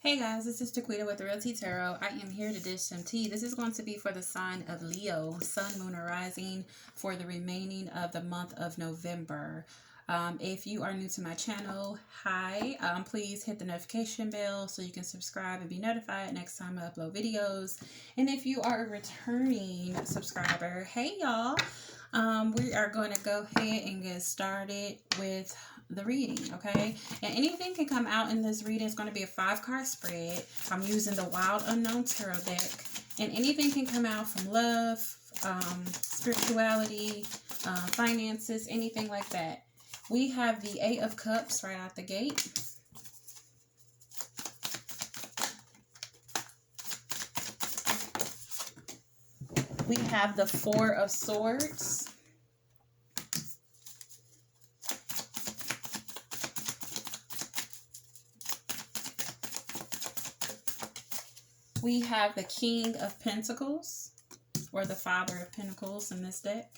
Hey guys, this is Taquita with Real Tea Tarot. I am here to dish some tea. This is going to be for the sign of Leo, Sun, Moon, or Rising for the remaining of the month of November. If you are new to my channel, hi. Please hit the notification bell so you can subscribe and be notified next time I upload videos. And if you are a returning subscriber, hey y'all. We are going to go ahead and get started with the reading, okay? And anything can come out in this reading. It's going to be a 5-card spread. I'm using the Wild Unknown Tarot deck. And anything can come out from love, spirituality, finances, anything like that. We have the 8 of Cups right out the gate. We have the 4 of Swords. We have the King of Pentacles, or the Father of Pentacles in this deck.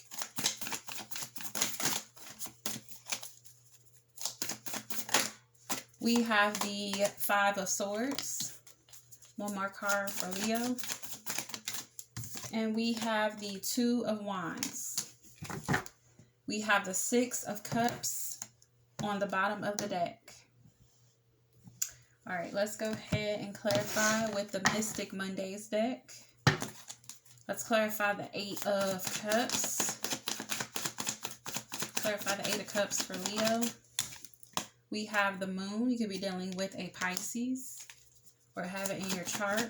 We have the 5 of Swords. One more card for Leo. And we have the 2 of Wands. We have the 6 of Cups on the bottom of the deck. All right, let's go ahead and clarify with the Mystic Mondays deck. Let's clarify the 8 of Cups. Clarify the 8 of Cups for Leo. We have the Moon. You could be dealing with a Pisces or have it in your chart.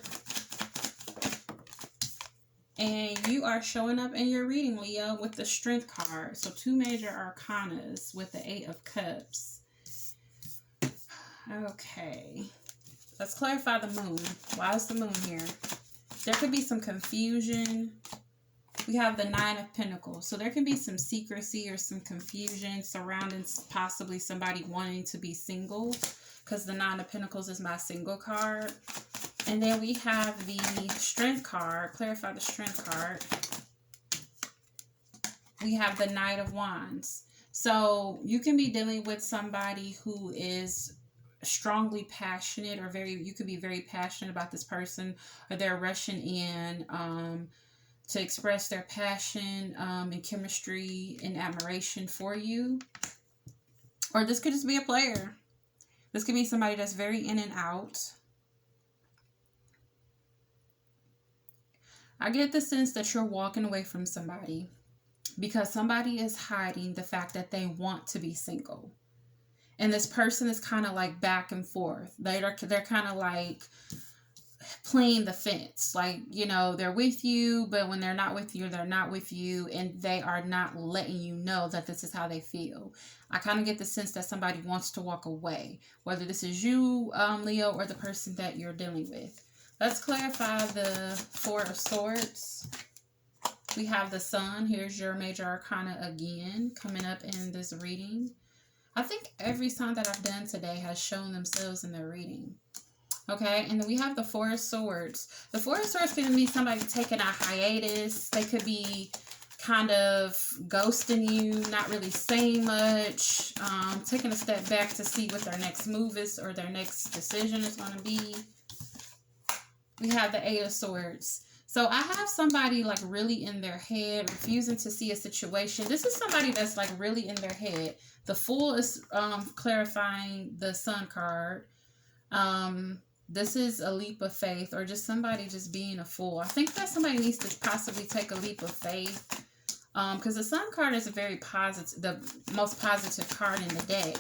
And you are showing up in your reading, Leo, with the Strength card. So 2 major arcanas with the 8 of Cups. Okay, let's clarify the Moon. Why is the Moon here? There could be some confusion. We have the 9 of Pentacles. So there can be some secrecy or some confusion surrounding possibly somebody wanting to be single, because the 9 of Pentacles is my single card. And then we have the Strength card. Clarify the Strength card. We have the Knight of Wands. So you can be dealing with somebody who is strongly passionate, or you could be very passionate about this person, or they're rushing in to express their passion and chemistry and admiration for you. Or this could just be a player. This could be somebody that's very in and out. I get the sense that you're walking away from somebody because somebody is hiding the fact that they want to be single. And this person is kind of like back and forth. They're kind of like playing the fence. Like, you know, they're with you, but when they're not with you, they're not with you. And they are not letting you know that this is how they feel. I kind of get the sense that somebody wants to walk away. Whether this is you, Leo, or the person that you're dealing with. Let's clarify the 4 of Swords. We have the Sun. Here's your major arcana again, coming up in this reading. I think every sign that I've done today has shown themselves in their reading. Okay, and then we have the 4 of Swords. The 4 of Swords can be somebody taking a hiatus. They could be kind of ghosting you, not really saying much, taking a step back to see what their next move is or their next decision is going to be. We have the 8 of Swords. So I have somebody like really in their head, refusing to see a situation. This is somebody that's like really in their head. The Fool is clarifying the Sun card. This is a leap of faith, or just somebody just being a fool. I think that somebody needs to possibly take a leap of faith. Because the Sun card is a very positive, the most positive card in the deck.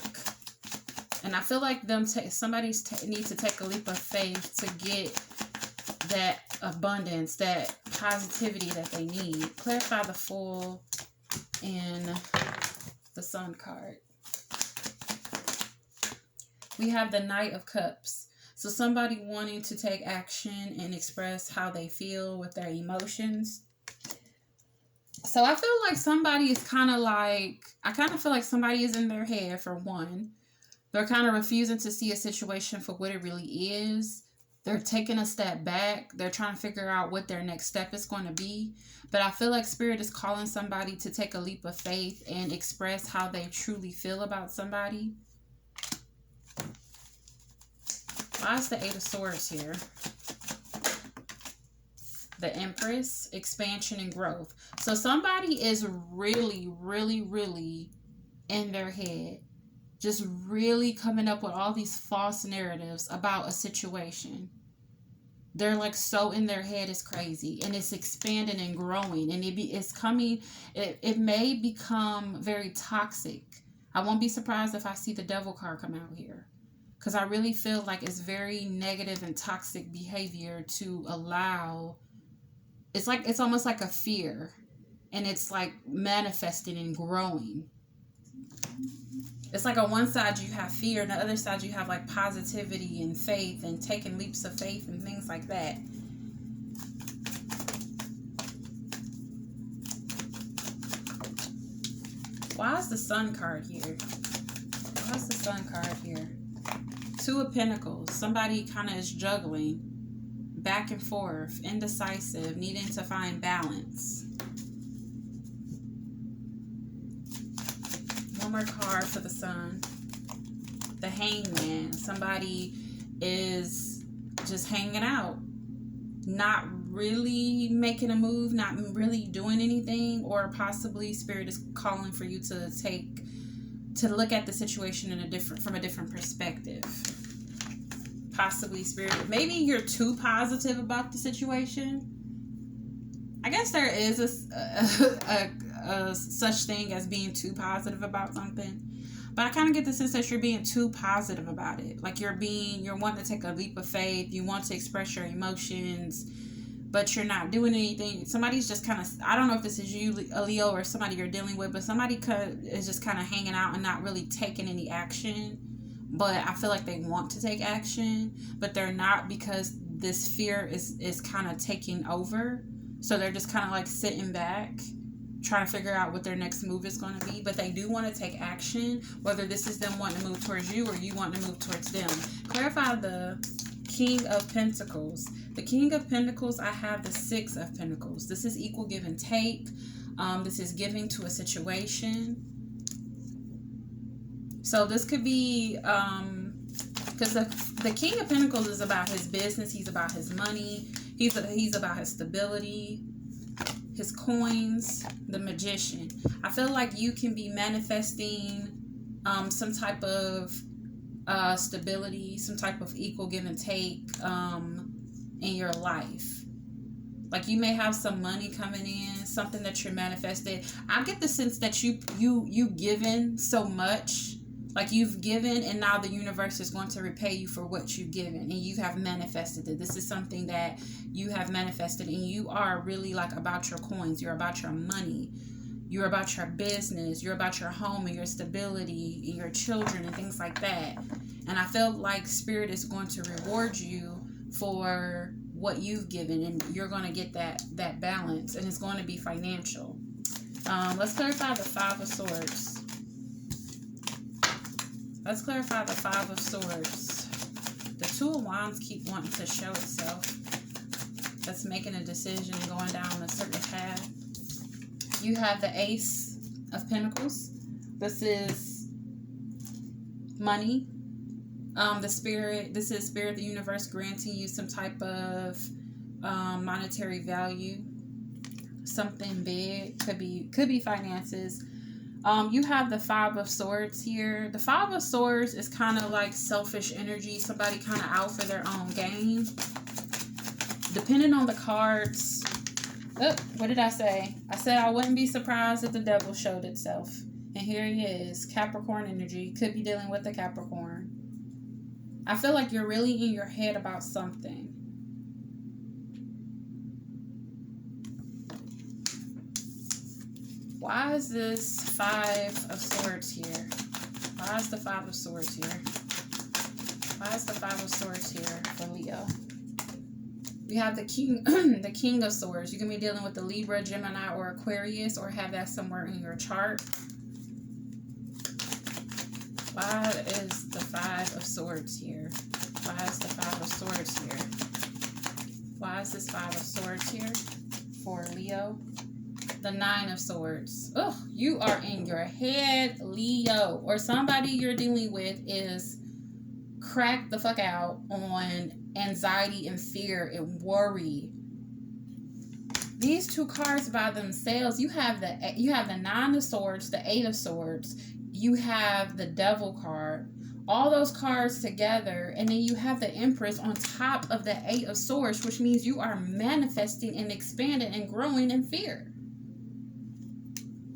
And I feel like somebody needs to take a leap of faith to get that abundance, that positivity that they need. Clarify the Fool in the Sun card. We have the Knight of Cups. So somebody wanting to take action and express how they feel with their emotions. So I feel like somebody is kind of like, I kind of feel like somebody is in their head for one. They're kind of refusing to see a situation for what it really is. They're taking a step back. They're trying to figure out what their next step is going to be. But I feel like Spirit is calling somebody to take a leap of faith and express how they truly feel about somebody. Why is the Eight of Swords here? The Empress, expansion and growth. So somebody is really, really, really in their head, just really coming up with all these false narratives about a situation. They're like so in their head, it's crazy, and it's expanding and growing, and it's coming. It may become very toxic. I won't be surprised if I see the Devil card come out here, because I really feel like it's very negative and toxic behavior to allow. It's almost like a fear, and it's like manifesting and growing. It's like on one side you have fear, and the other side you have like positivity and faith and taking leaps of faith and things like that. Why is the Sun card here? Why is the Sun card here? Two of Pentacles. Somebody kind of is juggling back and forth, indecisive, needing to find balance. One more card for the Sun. The Hangman. Somebody is just hanging out, not really making a move, not really doing anything, or possibly Spirit is calling for you to look at the situation from a different perspective. Possibly Spirit, maybe you're too positive about the situation. I guess there is a such thing as being too positive about something, but I kind of get the sense that you're being too positive about it. Like you're wanting to take a leap of faith. You want to express your emotions, but you're not doing anything. Somebody's just kind of, I don't know if this is you, a Leo, or somebody you're dealing with, but somebody is just kind of hanging out and not really taking any action. But I feel like they want to take action, but they're not, because this fear is kind of taking over. So they're just kind of like sitting back, trying to figure out what their next move is going to be. But they do want to take action, whether this is them wanting to move towards you or you wanting to move towards them. Clarify the King of Pentacles. The King of Pentacles, I have the Six of Pentacles. This is equal give and take. This is giving to a situation. So this could be, because the King of Pentacles is about his business. He's about his money. He's about his stability, his coins. The Magician. I feel like you can be manifesting some type of stability, some type of equal give and take in your life. Like you may have some money coming in, something that you're manifesting. I get the sense that you given so much. Like you've given, and now the universe is going to repay you for what you've given, and you have manifested it. This is something that you have manifested, and you are really like about your coins. You're about your money. You're about your business. You're about your home and your stability and your children and things like that. And I feel like Spirit is going to reward you for what you've given, and you're going to get that balance, and it's going to be financial. Let's clarify the Five of Swords. Let's clarify the Five of Swords. The Two of Wands keep wanting to show itself. That's making a decision, going down a certain path. You have the Ace of Pentacles. This is money. This is Spirit, the universe granting you some type of monetary value. Something big. Could be finances. You have the Five of Swords here. The Five of Swords is kind of like selfish energy. Somebody kind of out for their own gain. Depending on the cards. Oh, what did I say? I said I wouldn't be surprised if the Devil showed itself. And here he is. Capricorn energy. Could be dealing with the Capricorn. I feel like you're really in your head about something. Why is this Five of Swords here? Why is the Five of Swords here? Why is the Five of Swords here for Leo? We have the King of Swords. You can be dealing with the Libra, Gemini, or Aquarius, or have that somewhere in your chart. Why is the Five of Swords here? Why is the Five of Swords here? Why is this Five of Swords here for Leo? The Nine of Swords. Oh, you are in your head, Leo. Or somebody you're dealing with is cracked the fuck out on anxiety and fear and worry. These two cards by themselves, you have the Nine of Swords, the Eight of Swords, you have the Devil card, all those cards together, and then you have the Empress on top of the Eight of Swords, which means you are manifesting and expanding and growing in fear.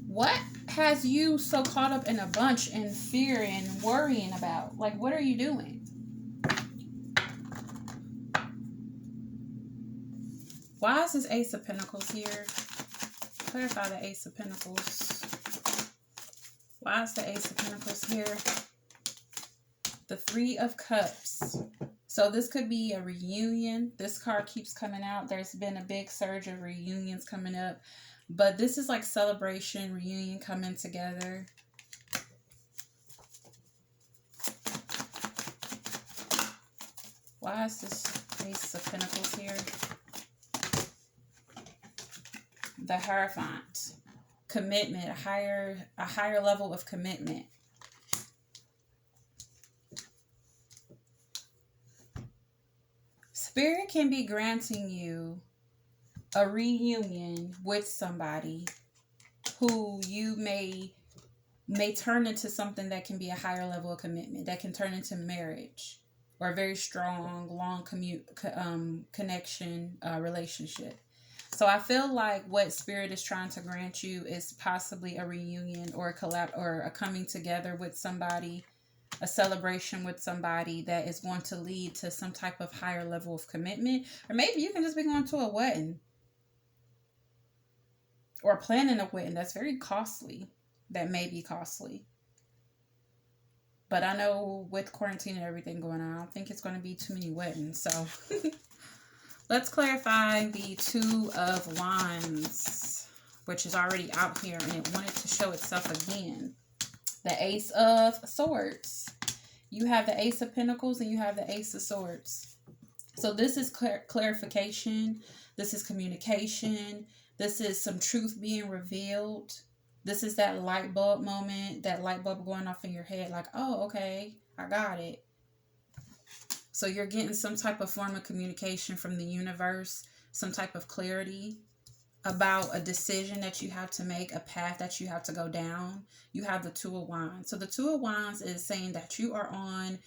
What has you so caught up in a bunch in fear and worrying about? Like, what are you doing? Why is this Ace of Pentacles here? Clarify the Ace of Pentacles. Why is the Ace of Pentacles here? The Three of Cups. So this could be a reunion. This card keeps coming out. There's been a big surge of reunions coming up. But this is like celebration, reunion coming together. Why is this Ace of Pentacles here? The Hierophant. Commitment, a higher level of commitment. Spirit can be granting you a reunion with somebody who you may turn into something that can be a higher level of commitment, that can turn into marriage or a very strong, long connection, relationship. So I feel like what Spirit is trying to grant you is possibly a reunion or a collab or a coming together with somebody, a celebration with somebody that is going to lead to some type of higher level of commitment. Or maybe you can just be going to a wedding or planning a wedding that's very costly, that may be costly. But I know with quarantine and everything going on, I don't think it's going to be too many weddings. So let's clarify the Two of Wands, which is already out here and it wanted to show itself again. The Ace of Swords. You have the Ace of Pentacles and you have the Ace of Swords. So this is clarification. This is communication. This is some truth being revealed. This is that light bulb moment, that light bulb going off in your head like, oh, okay, I got it. So you're getting some type of form of communication from the universe, some type of clarity about a decision that you have to make, a path that you have to go down. You have the Two of Wands. So the Two of Wands is saying that you are on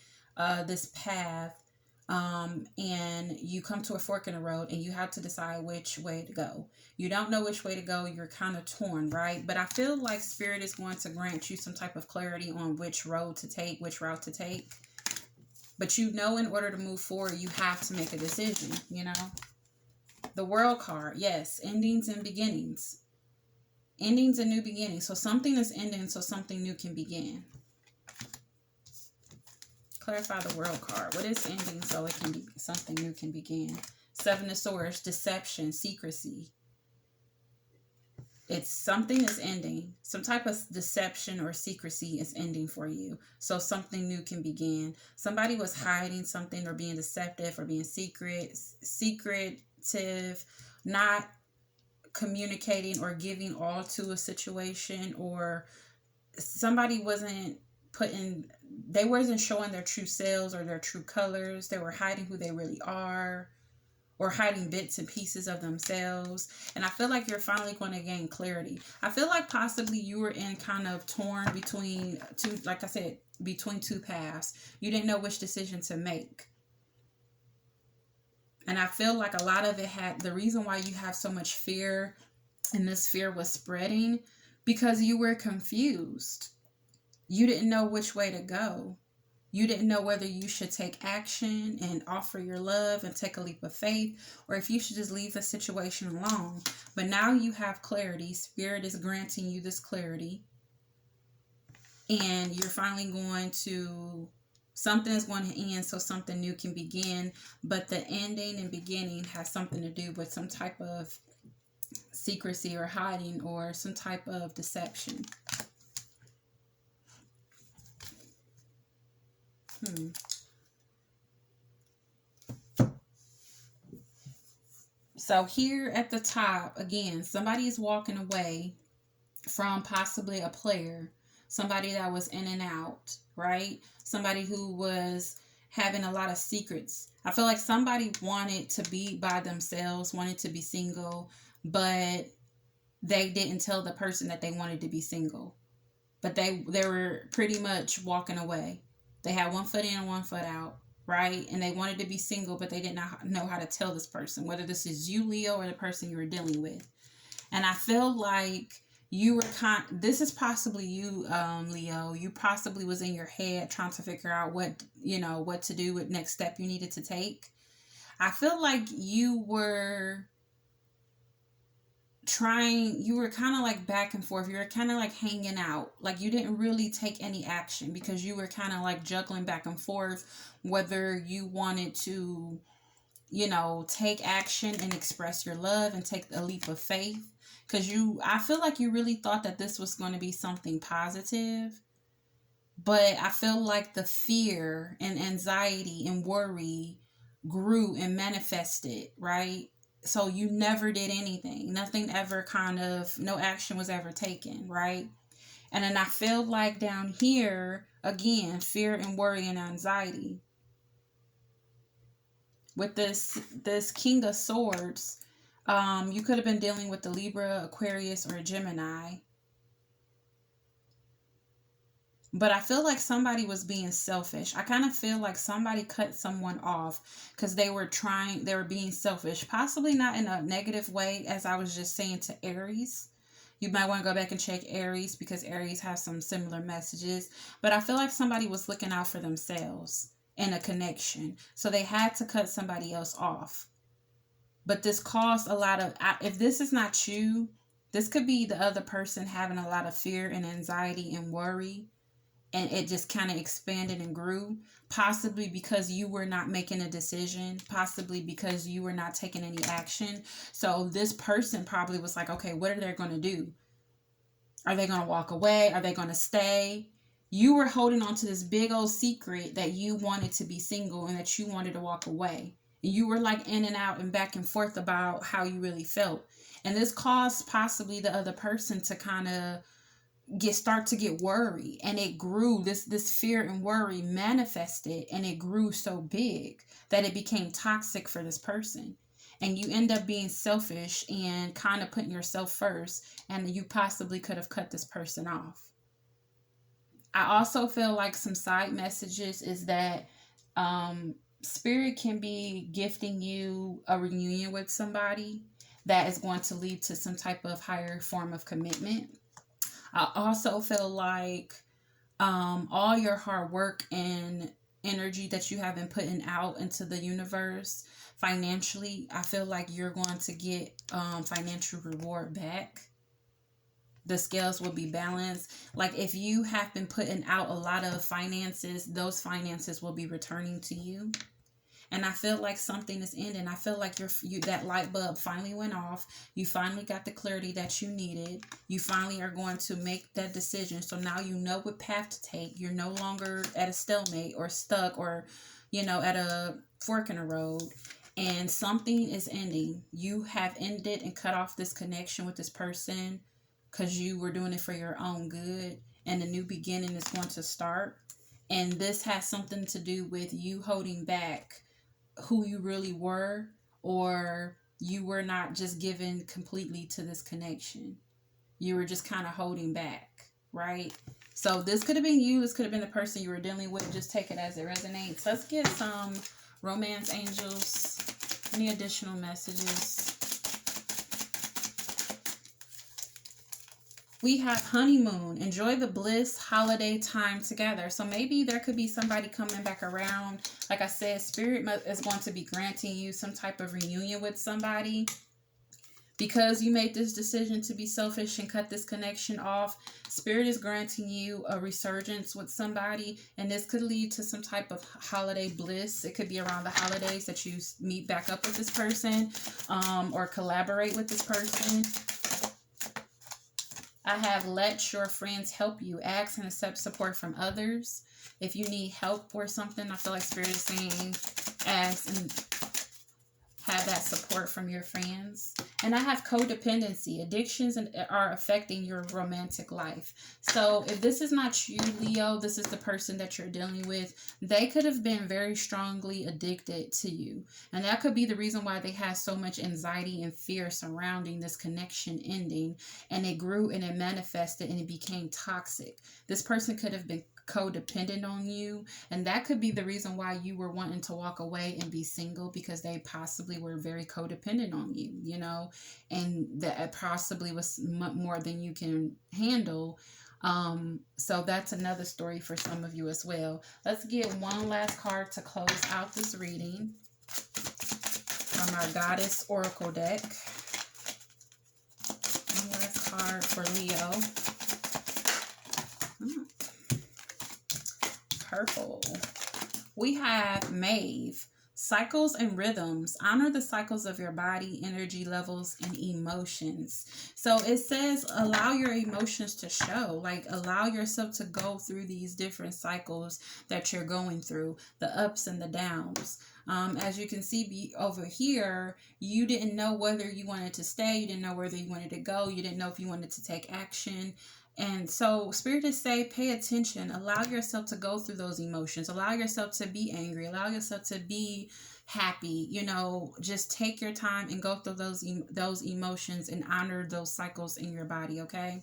this path and you come to a fork in the road and you have to decide which way to go. You don't know which way to go. You're kind of torn, right? But I feel like Spirit is going to grant you some type of clarity on which road to take, which route to take. But you know, in order to move forward, you have to make a decision, you know? The World card, yes, endings and beginnings. Endings and new beginnings. So something is ending so something new can begin. Clarify the World card. What is ending so it can be something new can begin? Seven of Swords, deception, secrecy. It's something is ending. Some type of deception or secrecy is ending for you. So something new can begin. Somebody was hiding something or being deceptive or being secretive, not communicating or giving all to a situation, or somebody they wasn't showing their true selves or their true colors. They were hiding who they really are, or hiding bits and pieces of themselves. And I feel like you're finally going to gain clarity. I feel like possibly you were in kind of torn between two, like I said, between two paths. You didn't know which decision to make. And I feel like a lot of it the reason why you have so much fear and this fear was spreading because you were confused. You didn't know which way to go. You didn't know whether you should take action and offer your love and take a leap of faith, or if you should just leave the situation alone. But now you have clarity. Spirit is granting you this clarity. And you're finally going to, something is going to end so something new can begin. But the ending and beginning has something to do with some type of secrecy or hiding or some type of deception. So here at the top, again, somebody is walking away from possibly a player, somebody that was in and out, right? Somebody who was having a lot of secrets. I feel like somebody wanted to be by themselves, wanted to be single, but they didn't tell the person that they wanted to be single. But they were pretty much walking away. They had one foot in and one foot out, right? And they wanted to be single, but they did not know how to tell this person, whether this is you, Leo, or the person you were dealing with. And I feel like you were this is possibly you, Leo. You possibly was in your head trying to figure out what to do, what next step you needed to take. I feel like you were kind of like back and forth. You were kind of like hanging out. Like you didn't really take any action because you were kind of like juggling back and forth whether you wanted to, take action and express your love and take a leap of faith. Because I feel like you really thought that this was going to be something positive. But I feel like the fear and anxiety and worry grew and manifested, right? So you never did anything. Nothing ever no action was ever taken, right? And then I feel like down here, again, fear and worry and anxiety. With this King of Swords, you could have been dealing with the Libra, Aquarius, or Gemini. But I feel like somebody was being selfish. I kind of feel like somebody cut someone off because they were being selfish. Possibly not in a negative way, as I was just saying to Aries. You might want to go back and check Aries because Aries has some similar messages. But I feel like somebody was looking out for themselves in a connection. So they had to cut somebody else off. But this caused a lot of, if this is not you, this could be the other person having a lot of fear and anxiety and worry. And it just kind of expanded and grew, possibly because you were not making a decision, possibly because you were not taking any action. So this person probably was like, okay, what are they going to do? Are they going to walk away? Are they going to stay? You were holding on to this big old secret that you wanted to be single and that you wanted to walk away. And you were like in and out and back and forth about how you really felt. And this caused possibly the other person to kind of start to get worried, and it grew. This fear and worry manifested, and it grew so big that it became toxic for this person, and you end up being selfish and kind of putting yourself first, and you possibly could have cut this person off. I also feel like some side messages is that spirit can be gifting you a reunion with somebody that is going to lead to some type of higher form of commitment. I also feel like all your hard work and energy that you have been putting out into the universe financially, I feel like you're going to get financial reward back. The scales will be balanced. Like if you have been putting out a lot of finances, those finances will be returning to you. And I feel like something is ending. I feel like that light bulb finally went off. You finally got the clarity that you needed. You finally are going to make that decision. So now you know what path to take. You're no longer at a stalemate or stuck or, at a fork in the road. And something is ending. You have ended and cut off this connection with this person because you were doing it for your own good. And a new beginning is going to start. And this has something to do with you holding back who you really were, or you were not just given completely to this connection. You were just kind of holding back, right? So this could have been you. This could have been the person you were dealing with. Just take it as it resonates. Let's get some romance angels. Any additional messages? We have honeymoon. Enjoy the bliss holiday time together. So maybe there could be somebody coming back around. Like I said, Spirit is going to be granting you some type of reunion with somebody. Because you made this decision to be selfish and cut this connection off, Spirit is granting you a resurgence with somebody. And this could lead to some type of holiday bliss. It could be around the holidays that you meet back up with this person or collaborate with this person. I have let your friends help you. Ask and accept support from others. If you need help or something, I feel like Spirit is saying ask and have that support from your friends. And I have codependency. Addictions are affecting your romantic life. So if this is not you, Leo, this is the person that you're dealing with. They could have been very strongly addicted to you. And that could be the reason why they had so much anxiety and fear surrounding this connection ending. And it grew and it manifested and it became toxic. This person could have been codependent on you, and that could be the reason why you were wanting to walk away and be single, because they possibly were very codependent on you, you know, and that possibly was more than you can handle. So that's another story for some of you as well. Let's get one last card to close out this reading from our Goddess Oracle deck. One last card for Leo. Purple. We have Maeve. Cycles and rhythms. Honor the cycles of your body, energy levels, and emotions. So it says allow your emotions to show. Like, allow yourself to go through these different cycles that you're going through, the ups and the downs. As you can see over here, you didn't know whether you wanted to stay. You didn't know whether you wanted to go. You didn't know if you wanted to take action. And so Spirit is saying, pay attention. Allow yourself to go through those emotions. Allow yourself to be angry. Allow yourself to be happy. You know, just take your time and go through those emotions and honor those cycles in your body, okay?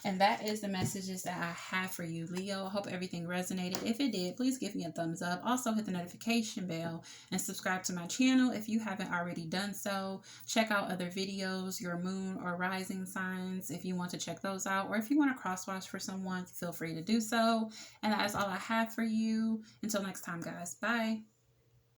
And that is the messages that I have for you, Leo. I hope everything resonated. If it did, please give me a thumbs up. Also, hit the notification bell and subscribe to my channel if you haven't already done so. Check out other videos, your moon or rising signs, if you want to check those out. Or if you want to cross-watch for someone, feel free to do so. And that is all I have for you. Until next time, guys. Bye.